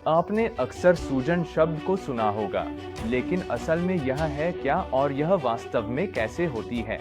आपने अक्सर सूजन शब्द को सुना होगा, लेकिन असल में यह है क्या और यह वास्तव में कैसे होती है?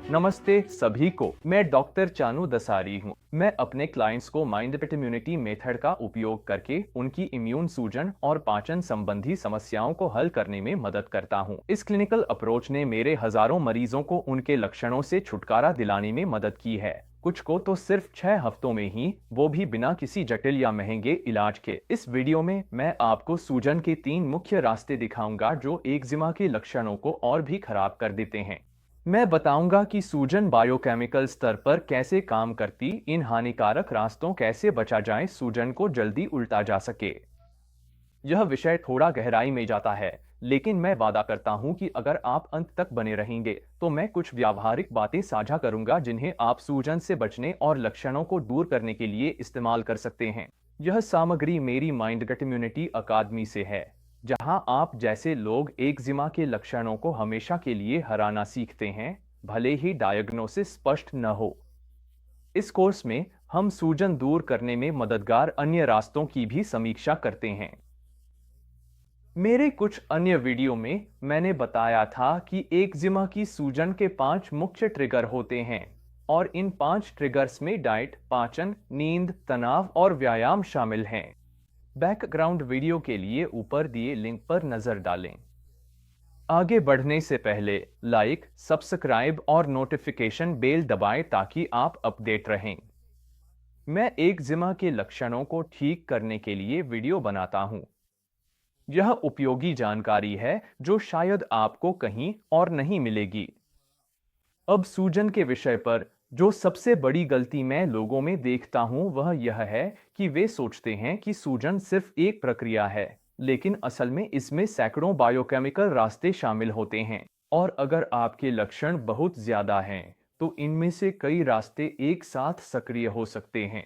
नमस्ते सभी को, मैं डॉक्टर चानू दसारी हूँ। मैं अपने क्लाइंट्स को माइंड पेट इम्यूनिटी मेथड का उपयोग करके उनकी इम्यून सूजन और पाचन संबंधी समस्याओं को हल करने में मदद करता हूँ। इस क्लिनिकल अप्रोच ने मेरे हजारों मरीजों को उनके लक्षणों से छुटकारा दिलाने में मदद की है, कुछ को तो सिर्फ 6 हफ्तों में ही, वो भी बिना किसी जटिल या महंगे इलाज के। इस वीडियो में मैं आपको सूजन के 3 मुख्य रास्ते दिखाऊंगा जो एक्जिमा के लक्षणों को और भी खराब कर देते हैं। मैं बताऊंगा कि सूजन बायोकेमिकल स्तर पर कैसे काम करती, इन हानिकारक रास्तों कैसे बचा जाए, सूजन को जल्दी उल्टा जा सके। यह विषय थोड़ा गहराई में जाता है, लेकिन मैं वादा करता हूं कि अगर आप अंत तक बने रहेंगे तो मैं कुछ व्यावहारिक बातें साझा करूंगा जिन्हें आप सूजन से बचने और लक्षणों को दूर करने के लिए इस्तेमाल कर सकते हैं। यह सामग्री मेरी माइंड गट इम्यूनिटी अकादमी से है, जहां आप जैसे लोग एक्जिमा के लक्षणों को हमेशा के लिए हराना सीखते हैं, भले ही डायग्नोसिस स्पष्ट न हो। इस कोर्स में हम सूजन दूर करने में मददगार अन्य रास्तों की भी समीक्षा करते हैं। मेरे कुछ अन्य वीडियो में मैंने बताया था कि एक्जिमा की सूजन के 5 मुख्य ट्रिगर होते हैं, और इन 5 ट्रिगर्स में डाइट, पाचन, नींद, तनाव और व्यायाम शामिल हैं। बैकग्राउंड वीडियो के लिए ऊपर दिए लिंक पर नजर डालें। आगे बढ़ने से पहले लाइक, सब्सक्राइब और नोटिफिकेशन बेल दबाएं ताकि आप अपडेट रहें। मैं एक्जिमा के लक्षणों को ठीक करने के लिए वीडियो बनाता हूं। यह उपयोगी जानकारी है जो शायद आपको कहीं और नहीं मिलेगी। अब सूजन के विषय पर जो सबसे बड़ी गलती मैं लोगों में देखता हूं वह यह है कि वे सोचते हैं कि सूजन सिर्फ एक प्रक्रिया है, लेकिन असल में इसमें सैकड़ों बायोकेमिकल रास्ते शामिल होते हैं, और अगर आपके लक्षण बहुत ज्यादा हैं तो इनमें से कई रास्ते एक साथ सक्रिय हो सकते हैं।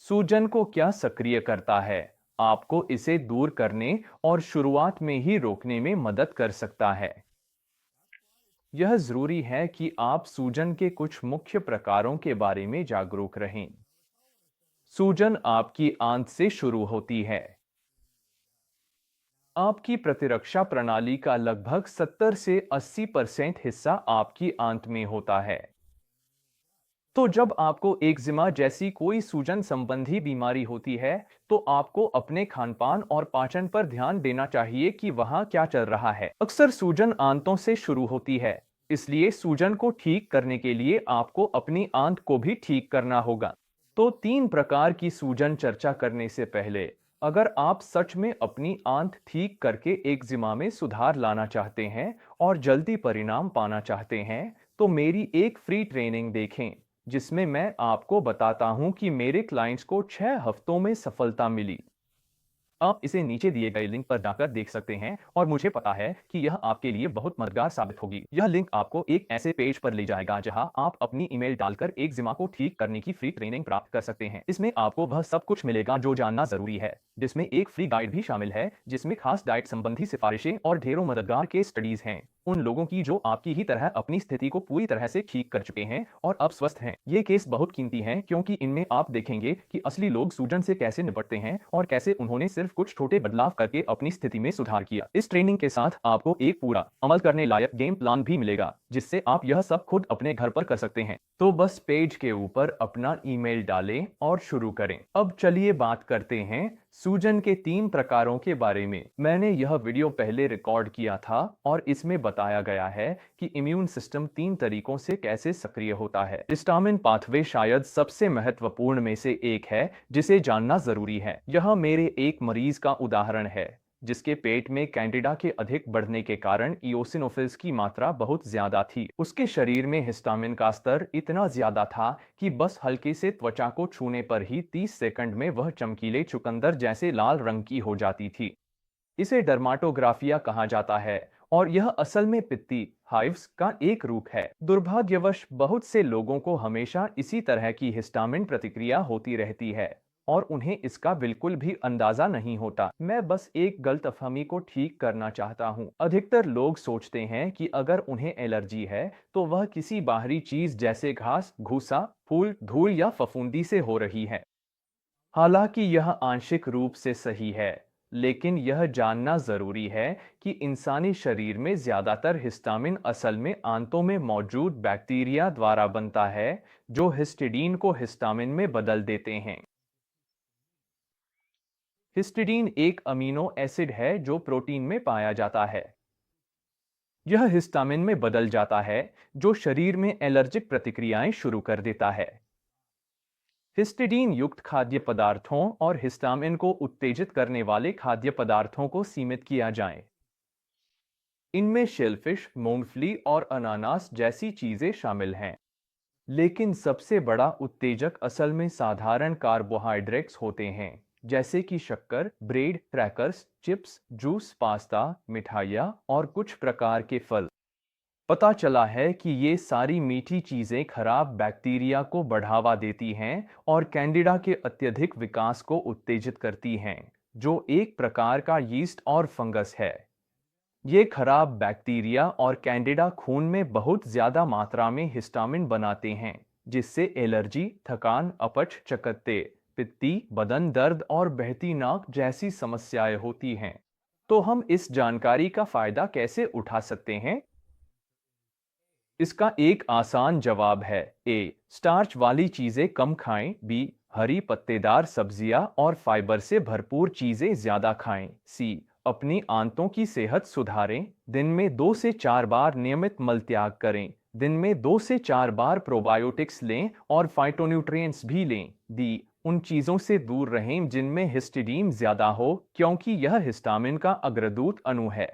सूजन को क्या सक्रिय करता है, आपको इसे दूर करने और शुरुआत में ही रोकने में मदद कर सकता है। यह जरूरी है कि आप सूजन के कुछ मुख्य प्रकारों के बारे में जागरूक रहें। सूजन आपकी आंत से शुरू होती है। आपकी प्रतिरक्षा प्रणाली का लगभग 70 से 80% हिस्सा आपकी आंत में होता है। तो जब आपको एक्जिमा जैसी कोई सूजन संबंधी बीमारी होती है, तो आपको अपने खानपान और पाचन पर ध्यान देना चाहिए कि वहां क्या चल रहा है। अक्सर सूजन आंतों से शुरू होती है, इसलिए सूजन को ठीक करने के लिए आपको अपनी आंत को भी ठीक करना होगा। तो 3 प्रकार की सूजन चर्चा करने से पहले, अगर आप सच में अपनी आंत ठीक करके एक्जिमा में सुधार लाना चाहते हैं और जल्दी परिणाम पाना चाहते हैं, तो मेरी एक फ्री ट्रेनिंग देखें, जिसमें मैं आपको बताता हूं कि मेरे क्लाइंट्स को 6 हफ्तों में सफलता मिली। आप इसे नीचे दिए गए लिंक पर जाकर देख सकते हैं, और मुझे पता है कि यह आपके लिए बहुत मददगार साबित होगी। यह लिंक आपको एक ऐसे पेज पर ले जाएगा जहां आप अपनी ईमेल डालकर एक्जिमा को ठीक करने की फ्री ट्रेनिंग प्राप्त कर सकते हैं। इसमें आपको वह सब कुछ मिलेगा जो जानना जरूरी है, जिसमें एक फ्री गाइड भी शामिल है जिसमें खास डाइट संबंधी सिफारिशें और ढेरों मददगार केस स्टडीज हैं, उन लोगों की जो आपकी ही तरह अपनी स्थिति को पूरी तरह से ठीक कर चुके हैं और अब स्वस्थ हैं। ये केस बहुत कीमती हैं क्योंकि इनमें आप देखेंगे कि असली लोग सूजन से कैसे निपटते हैं और कैसे उन्होंने सिर्फ कुछ छोटे बदलाव करके अपनी स्थिति में सुधार किया। इस ट्रेनिंग के साथ आपको एक पूरा अमल करने लायक गेम प्लान भी मिलेगा, जिससे आप यह सब खुद अपने घर पर कर सकते हैं। तो बस पेज के ऊपर अपना ईमेल डालें और शुरू करें। अब चलिए बात करते हैं सूजन के 3 प्रकारों के बारे में। मैंने यह वीडियो पहले रिकॉर्ड किया था और इसमें बताया गया है कि इम्यून सिस्टम 3 तरीकों से कैसे सक्रिय होता है। हिस्टामिन पाथवे शायद सबसे महत्वपूर्ण में से एक है जिसे जानना जरूरी है। यह मेरे एक मरीज का उदाहरण है जिसके पेट में कैंडिडा के अधिक बढ़ने के कारण इओसिनोफिल्स की मात्रा बहुत ज्यादा थी। उसके शरीर में हिस्टामिन का स्तर इतना ज्यादा था कि बस हल्के से त्वचा को छूने पर ही 30 सेकंड में वह चमकीले चुकंदर जैसे लाल रंग की हो जाती थी। इसे डर्माटोग्राफिया कहा जाता है, और यह असल में पित्ती हाइव्स का एक रूप है। दुर्भाग्यवश बहुत से लोगों को हमेशा इसी तरह की हिस्टामिन प्रतिक्रिया होती रहती है और उन्हें इसका बिल्कुल भी अंदाजा नहीं होता। मैं बस एक गलतफहमी को ठीक करना चाहता हूं। अधिकतर लोग सोचते हैं कि अगर उन्हें एलर्जी है तो वह किसी बाहरी चीज जैसे घास, भूसा, फूल, धूल या फफूंदी से हो रही है। हालांकि यह आंशिक रूप से सही है, लेकिन यह जानना जरूरी है कि इंसानी शरीर में ज्यादातर हिस्टामिन असल में आंतों में मौजूद बैक्टीरिया द्वारा बनता है, जो हिस्टिडीन को हिस्टामिन में बदल देते हैं। हिस्टिडीन एक अमीनो एसिड है जो प्रोटीन में पाया जाता है। यह हिस्टामिन में बदल जाता है, जो शरीर में एलर्जिक प्रतिक्रियाएं शुरू कर देता है। हिस्टिडीन युक्त खाद्य पदार्थों और हिस्टामिन को उत्तेजित करने वाले खाद्य पदार्थों को सीमित किया जाए। इनमें शेलफिश, मूंगफली और अनानास जैसी चीजें शामिल हैं। लेकिन सबसे बड़ा उत्तेजक असल में साधारण कार्बोहाइड्रेट्स होते हैं, जैसे कि शक्कर, bread, crackers, chips, juice, pasta, मिठाइयाँ और कुछ प्रकार के फल। पता चला है कि ये सारी मीठी चीजें खराब बैक्टीरिया को बढ़ावा देती हैं और कैंडिडा के अत्यधिक विकास को उत्तेजित करती हैं, जो एक प्रकार का यीस्ट और फंगस है। ये खराब बैक्टीरिया और कैंडिडा खून में बहुत ज्यादा मात्रा में हिस्टामिन बनाते हैं, जिससे एलर्जी, थकान, अपच, चकत्ते, पित्ती, बदन दर्द और बहती नाक जैसी समस्याएं होती हैं। तो हम इस जानकारी का फायदा कैसे उठा सकते हैं? इसका एक आसान जवाब है। ए, स्टार्च वाली चीजें कम खाएं। बी, हरी पत्तेदार सब्जियां और फाइबर से भरपूर चीजें ज्यादा खाएं। सी, अपनी आंतों की सेहत सुधारें। दिन में 2 से 4 बार नियमित मल त्याग करें। दिन में 2 से 4 बार प्रोबायोटिक्स लें और फाइटोन्यूट्रिएंट्स भी लें। डी, उन चीजों से दूर रहें जिनमें हिस्टिडीन ज्यादा हो, क्योंकि यह हिस्टामिन का अग्रदूत अणु है।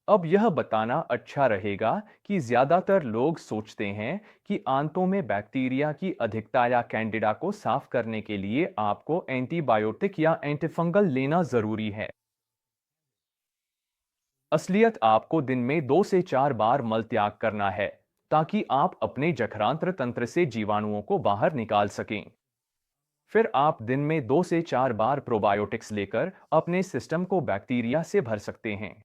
अब यह बताना अच्छा रहेगा कि ज्यादातर लोग सोचते हैं कि आंतों में बैक्टीरिया की अधिकता या कैंडिडा को साफ करने के लिए आपको एंटीबायोटिक या एंटीफंगल लेना जरूरी है। असलियत आपको दिन में 2 से 4 बार मल त्याग करना है, ताकि आप अपने जठरांत्र तंत्र से जीवाणुओं को बाहर निकाल सकें। फिर आप दिन में 2 से 4 बार प्रोबायोटिक्स लेकर अपने सिस्टम को बैक्टीरिया से भर सकते हैं।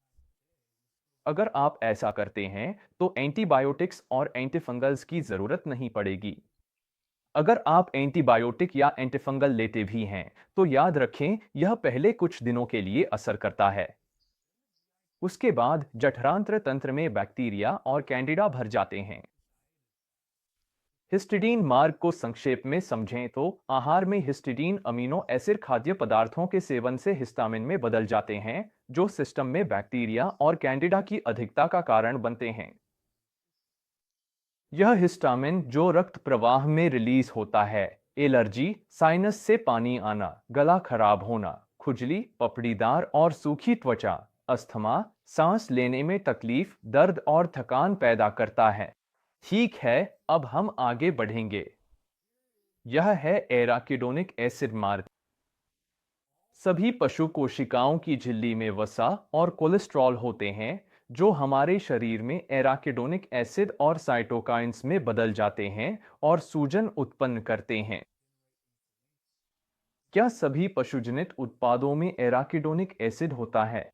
अगर आप ऐसा करते हैं तो एंटीबायोटिक्स और एंटीफंगल्स की जरूरत नहीं पड़ेगी। अगर आप एंटीबायोटिक या एंटीफंगल लेते भी हैं, तो याद रखें यह पहले कुछ दिनों के लिए असर करता है। उसके बाद जठरांत्र तंत्र में बैक्टीरिया और कैंडिडा भर जाते हैं। हिस्टिडीन मार्ग को संक्षेप में समझें तो आहार में हिस्टिडीन अमीनो एसिड खाद्य पदार्थों के सेवन से हिस्टामिन में बदल जाते हैं, जो सिस्टम में बैक्टीरिया और कैंडिडा की अधिकता का कारण बनते हैं। यह हिस्टामिन जो रक्त प्रवाह में रिलीज होता है, एलर्जी, साइनस से पानी आना, गला खराब होना, खुजली, पपड़ीदार और सूखी त्वचा, अस्थमा, सांस लेने में तकलीफ, दर्द और थकान पैदा करता है। ठीक है, अब हम आगे बढ़ेंगे। यह है एराकिडोनिक एसिड मार्ग। सभी पशु कोशिकाओं की झिल्ली में वसा और कोलेस्ट्रॉल होते हैं, जो हमारे शरीर में एराकिडोनिक एसिड और साइटोकाइंस में बदल जाते हैं और सूजन उत्पन्न करते हैं। क्या सभी पशुजनित उत्पादों में एराकिडोनिक एसिड होता है?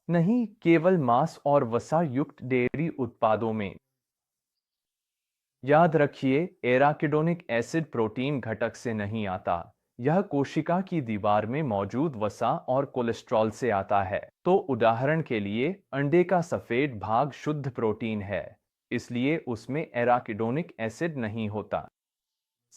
नहीं, केवल मांस और वसा युक्त डेयरी उत्पादों में। याद रखिए, एराकिडोनिक एसिड प्रोटीन घटक से नहीं आता। यह कोशिका की दीवार में मौजूद वसा और कोलेस्ट्रॉल से आता है। तो उदाहरण के लिए अंडे का सफेद भाग शुद्ध प्रोटीन है, इसलिए उसमें एराकिडोनिक एसिड नहीं होता।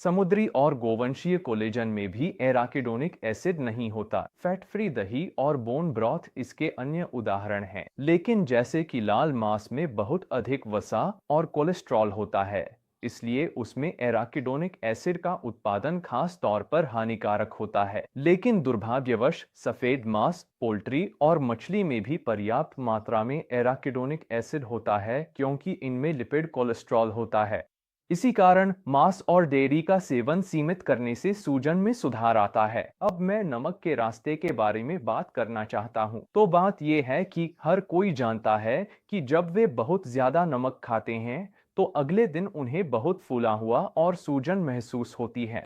समुद्री और गोवंशीय कोलेजन में भी एराकिडोनिक एसिड नहीं होता। फैट फ्री दही और बोन ब्रॉथ इसके अन्य उदाहरण हैं। लेकिन जैसे कि लाल मांस में बहुत अधिक वसा और कोलेस्ट्रॉल होता है, इसलिए उसमें एराकिडोनिक एसिड का उत्पादन खास तौर पर हानिकारक होता है। लेकिन दुर्भाग्यवश सफेद मांस, पोल्ट्री और मछली में भी पर्याप्त मात्रा में एराकिडोनिक एसिड होता है, क्योंकि इनमें लिपिड कोलेस्ट्रॉल होता है। इसी कारण मांस और डेयरी का सेवन सीमित करने से सूजन में सुधार आता है। अब मैं नमक के रास्ते के बारे में बात करना चाहता हूँ। तो बात यह है कि हर कोई जानता है कि जब वे बहुत ज्यादा नमक खाते हैं तो अगले दिन उन्हें बहुत फूला हुआ और सूजन महसूस होती है।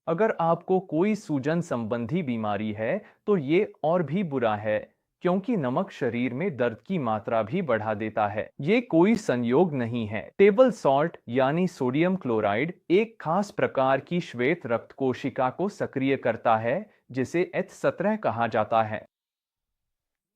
अगर आपको कोई सूजन संबंधी बीमारी है तो ये और भी बुरा है, क्योंकि नमक शरीर में दर्द की मात्रा भी बढ़ा देता है। ये कोई संयोग नहीं है। टेबल सॉल्ट यानी सोडियम क्लोराइड एक खास प्रकार की श्वेत रक्त कोशिका को सक्रिय करता है, जिसे H17 कहा जाता है।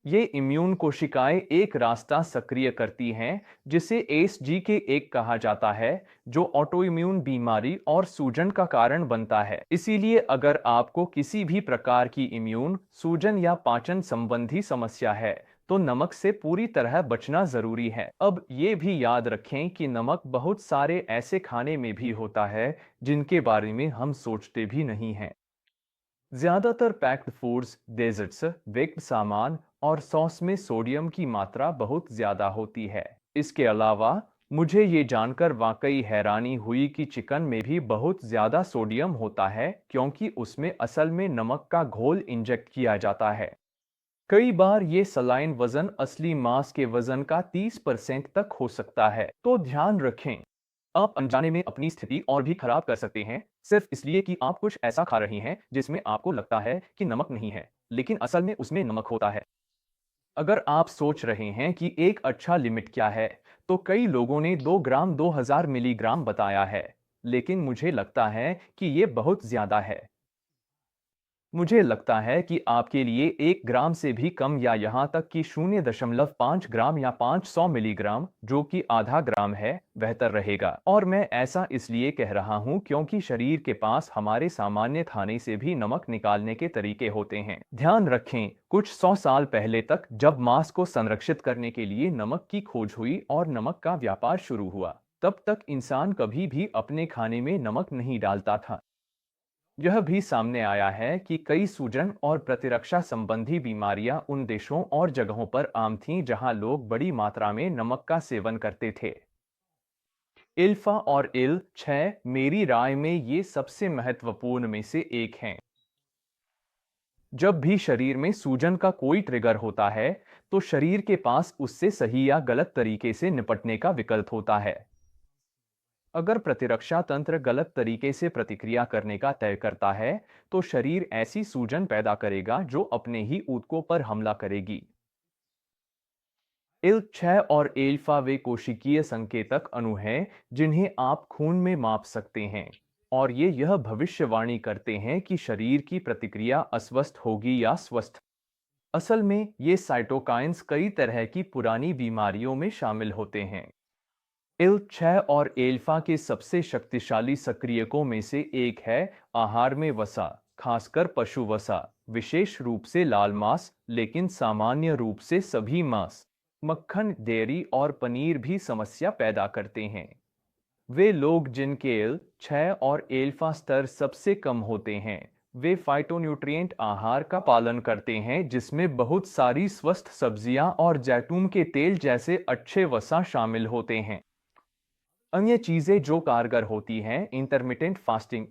ये इम्यून कोशिकाएं एक रास्ता सक्रिय करती हैं, जिसे ACE कहा जाता है, जो ऑटोइम्यून बीमारी और सूजन का कारण बनता है। इसीलिए अगर आपको किसी भी प्रकार की इम्यून, सूजन या पाचन संबंधी समस्या है, तो नमक से पूरी तरह बचना जरूरी है। अब ये भी याद रखें कि नमक बहुत सारे ऐसे खाने में भी होता है जिनके बारे में हम सोचते भी नहीं हैं। ज्यादातर पैक्ड फूड्स, डेजर्ट्स, बेक्ड सामान और सॉस में सोडियम की मात्रा बहुत ज्यादा होती है। इसके अलावा मुझे ये जानकर वाकई हैरानी हुई कि चिकन में भी बहुत ज्यादा सोडियम होता है, क्योंकि उसमें असल में नमक का घोल इंजेक्ट किया जाता है। कई बार ये सलाइन वजन असली मांस के वजन का 30% तक हो सकता है। तो ध्यान रखें, आप अनजाने में अपनी स्थिति और भी खराब कर सकते हैं, सिर्फ इसलिए कि आप कुछ ऐसा खा रहे हैं जिसमें आपको लगता है कि नमक नहीं है, लेकिन असल में उसमें नमक होता है। अगर आप सोच रहे हैं कि एक अच्छा लिमिट क्या है, तो कई लोगों ने 2 ग्राम 2000 मिलीग्राम बताया है, लेकिन मुझे लगता है कि ये बहुत ज्यादा है। मुझे लगता है कि आपके लिए 1 ग्राम से भी कम या यहाँ तक कि 0.5 ग्राम या 500 मिलीग्राम, जो कि आधा ग्राम है, बेहतर रहेगा। और मैं ऐसा इसलिए कह रहा हूँ क्योंकि शरीर के पास हमारे सामान्य खाने से भी नमक निकालने के तरीके होते हैं। ध्यान रखें, कुछ 100 साल पहले तक जब मांस को संरक्षित करने के लिए नमक की खोज हुई और नमक का व्यापार शुरू हुआ, तब तक इंसान कभी भी अपने खाने में नमक नहीं डालता था। यह भी सामने आया है कि कई सूजन और प्रतिरक्षा संबंधी बीमारियां उन देशों और जगहों पर आम थीं जहां लोग बड़ी मात्रा में नमक का सेवन करते थे। इल्फा और इल 6 मेरी राय में ये सबसे महत्वपूर्ण में से एक हैं। जब भी शरीर में सूजन का कोई ट्रिगर होता है, तो शरीर के पास उससे सही या गलत तरीके से निपटने का विकल्प होता है। अगर प्रतिरक्षा तंत्र गलत तरीके से प्रतिक्रिया करने का तय करता है, तो शरीर ऐसी सूजन पैदा करेगा जो अपने ही ऊतकों पर हमला करेगी। IL-6 और एल्फा वे कोशिकीय संकेतक अणु हैं जिन्हें आप खून में माप सकते हैं, और ये यह भविष्यवाणी करते हैं कि शरीर की प्रतिक्रिया अस्वस्थ होगी या स्वस्थ। असल में ये साइटोकाइंस कई तरह की पुरानी बीमारियों में शामिल होते हैं। IL-6 और एल्फा के सबसे शक्तिशाली सक्रियकों में से एक है आहार में वसा, खासकर पशु वसा, विशेष रूप से लाल मांस, लेकिन सामान्य रूप से सभी मांस। मक्खन, डेयरी और पनीर भी समस्या पैदा करते हैं। वे लोग जिनके IL-6 और एल्फा स्तर सबसे कम होते हैं, वे फाइटोन्यूट्रिएंट आहार का पालन करते हैं जिसमें बहुत सारी स्वस्थ सब्जियां और जैतून के तेल जैसे अच्छे वसा शामिल होते हैं। अन्य चीजें जो कारगर होती हैं, इंटरमिटेंट फास्टिंग।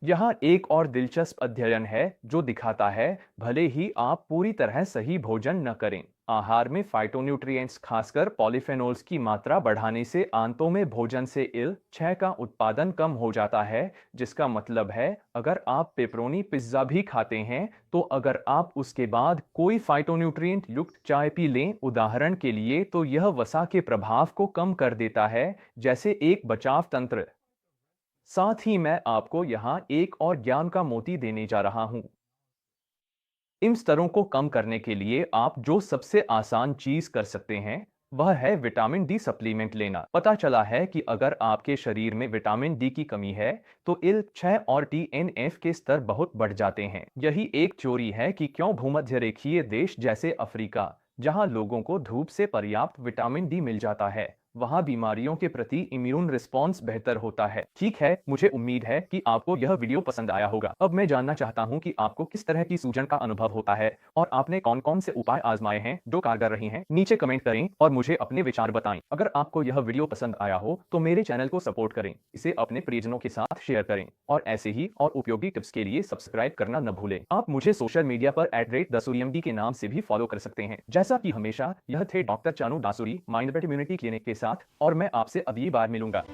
यहाँ एक और दिलचस्प अध्ययन है जो दिखाता है, भले ही आप पूरी तरह सही भोजन न करें, आहार में फाइटोन्यूट्रिएंट्स खासकर पॉलीफेनोल्स की मात्रा बढ़ाने से आंतों में भोजन से IL-6 का उत्पादन कम हो जाता है, जिसका मतलब है अगर आप पेपरोनी पिज्जा भी खाते हैं, तो अगर आप उसके बाद कोई फाइटोन्यूट्रिएंट युक्त चाय पी लें, उदाहरण के लिए, तो यह वसा के प्रभाव को कम कर देता है, जैसे एक बचाव तंत्र। साथ ही मैं आपको यहाँ एक और ज्ञान का मोती देने जा रहा हूँ। इन स्तरों को कम करने के लिए आप जो सबसे आसान चीज कर सकते हैं, वह है विटामिन डी सप्लीमेंट लेना। पता चला है कि अगर आपके शरीर में विटामिन डी की कमी है, तो IL-6 और TNF के स्तर बहुत बढ़ जाते हैं। यही एक थ्योरी है कि क्यों भूमध्य रेखीय देश जैसे अफ्रीका, जहां लोगों को धूप से पर्याप्त विटामिन डी मिल जाता है, वहां बीमारियों के प्रति इम्यून रिस्पॉन्स बेहतर होता है। ठीक है, मुझे उम्मीद है कि आपको यह वीडियो पसंद आया होगा। अब मैं जानना चाहता हूं कि आपको किस तरह की सूजन का अनुभव होता है और आपने कौन-कौन से उपाय आजमाए हैं जो कारगर रहे हैं। नीचे कमेंट करें और मुझे अपने विचार बताएं। अगर आपको यह वीडियो पसंद आया हो तो मेरे चैनल को सपोर्ट करें, इसे अपने प्रियजनों के साथ शेयर करें और ऐसे ही और उपयोगी टिप्स के लिए सब्सक्राइब करना न भूलें। आप मुझे सोशल मीडिया पर @dasuriyamd के नाम से भी फॉलो कर सकते हैं। जैसा कि हमेशा, यह थे डॉक्टर चानू दासुरी, माइंड बेट इम्यूनिटी क्लिनिक के साथ, और मैं आपसे अगली बार मिलूंगा।